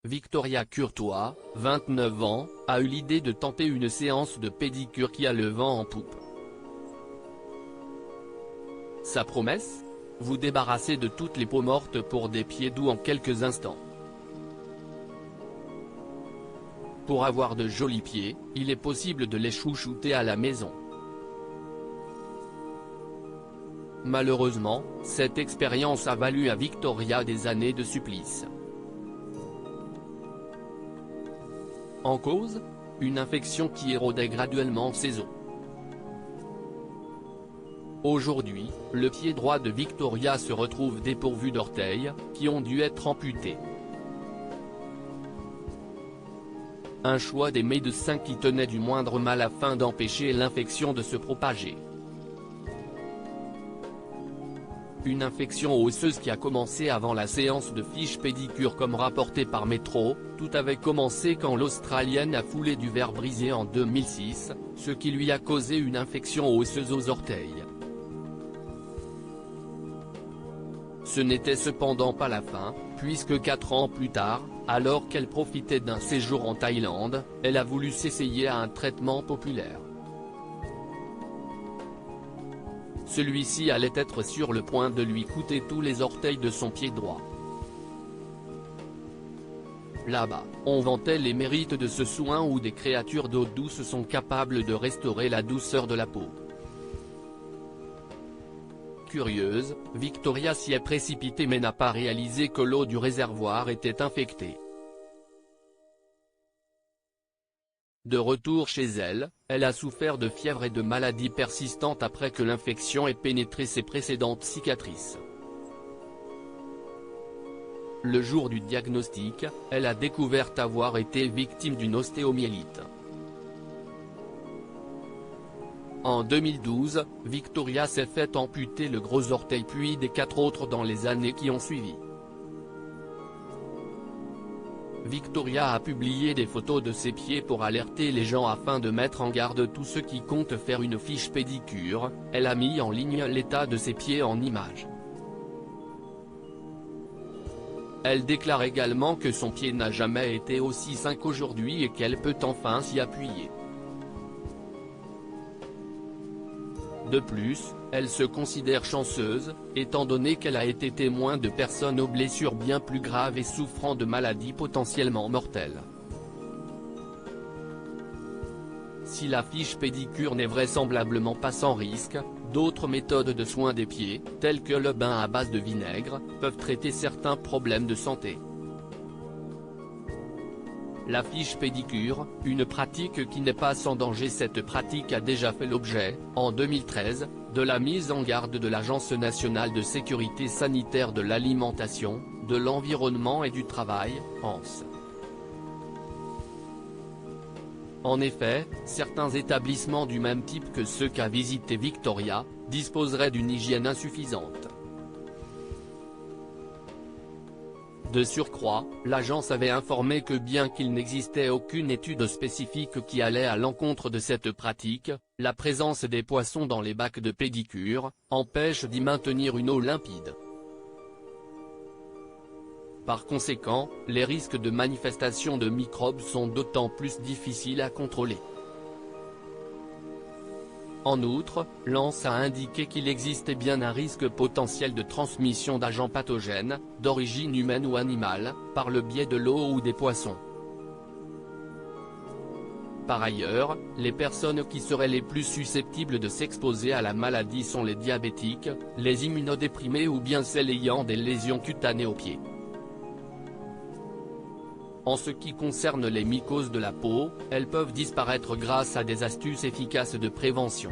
Victoria Courtois, 29 ans, a eu l'idée de tenter une séance de pédicure qui a le vent en poupe. Sa promesse ? Vous débarrasser de toutes les peaux mortes pour des pieds doux en quelques instants. Pour avoir de jolis pieds, il est possible de les chouchouter à la maison. Malheureusement, cette expérience a valu à Victoria des années de supplice. En cause ? Une infection qui érodait graduellement ses os. Aujourd'hui, le pied droit de Victoria se retrouve dépourvu d'orteils, qui ont dû être amputés. Un choix des médecins qui tenait du moindre mal afin d'empêcher l'infection de se propager. Une infection osseuse qui a commencé avant la séance de fiche pédicure comme rapporté par Metro. Tout avait commencé quand l'Australienne a foulé du verre brisé en 2006, ce qui lui a causé une infection osseuse aux orteils. Ce n'était cependant pas la fin, puisque 4 ans plus tard, alors qu'elle profitait d'un séjour en Thaïlande, elle a voulu s'essayer à un traitement populaire. Celui-ci allait être sur le point de lui coûter tous les orteils de son pied droit. Là-bas, on vantait les mérites de ce soin où des créatures d'eau douce sont capables de restaurer la douceur de la peau. Curieuse, Victoria s'y est précipitée mais n'a pas réalisé que l'eau du réservoir était infectée. De retour chez elle, elle a souffert de fièvre et de maladies persistantes après que l'infection ait pénétré ses précédentes cicatrices. Le jour du diagnostic, elle a découvert avoir été victime d'une ostéomyélite. En 2012, Victoria s'est fait amputer le gros orteil puis des 4 autres dans les années qui ont suivi. Victoria a publié des photos de ses pieds pour alerter les gens afin de mettre en garde tous ceux qui comptent faire une fiche pédicure. Elle a mis en ligne l'état de ses pieds en images. Elle déclare également que son pied n'a jamais été aussi sain qu'aujourd'hui et qu'elle peut enfin s'y appuyer. De plus, elle se considère chanceuse, étant donné qu'elle a été témoin de personnes aux blessures bien plus graves et souffrant de maladies potentiellement mortelles. Si la fiche pédicure n'est vraisemblablement pas sans risque, d'autres méthodes de soins des pieds, telles que le bain à base de vinaigre, peuvent traiter certains problèmes de santé. La fiche pédicure, une pratique qui n'est pas sans danger. Cette pratique a déjà fait l'objet, en 2013, de la mise en garde de l'Agence nationale de sécurité sanitaire de l'alimentation, de l'environnement et du travail, ANSE. En effet, certains établissements du même type que ceux qu'a visité Victoria, disposeraient d'une hygiène insuffisante. De surcroît, l'agence avait informé que bien qu'il n'existait aucune étude spécifique qui allait à l'encontre de cette pratique, la présence des poissons dans les bacs de pédicure empêche d'y maintenir une eau limpide. Par conséquent, les risques de manifestation de microbes sont d'autant plus difficiles à contrôler. En outre, l'ANSE a indiqué qu'il existait bien un risque potentiel de transmission d'agents pathogènes, d'origine humaine ou animale, par le biais de l'eau ou des poissons. Par ailleurs, les personnes qui seraient les plus susceptibles de s'exposer à la maladie sont les diabétiques, les immunodéprimés ou bien celles ayant des lésions cutanées aux pieds. En ce qui concerne les mycoses de la peau, elles peuvent disparaître grâce à des astuces efficaces de prévention.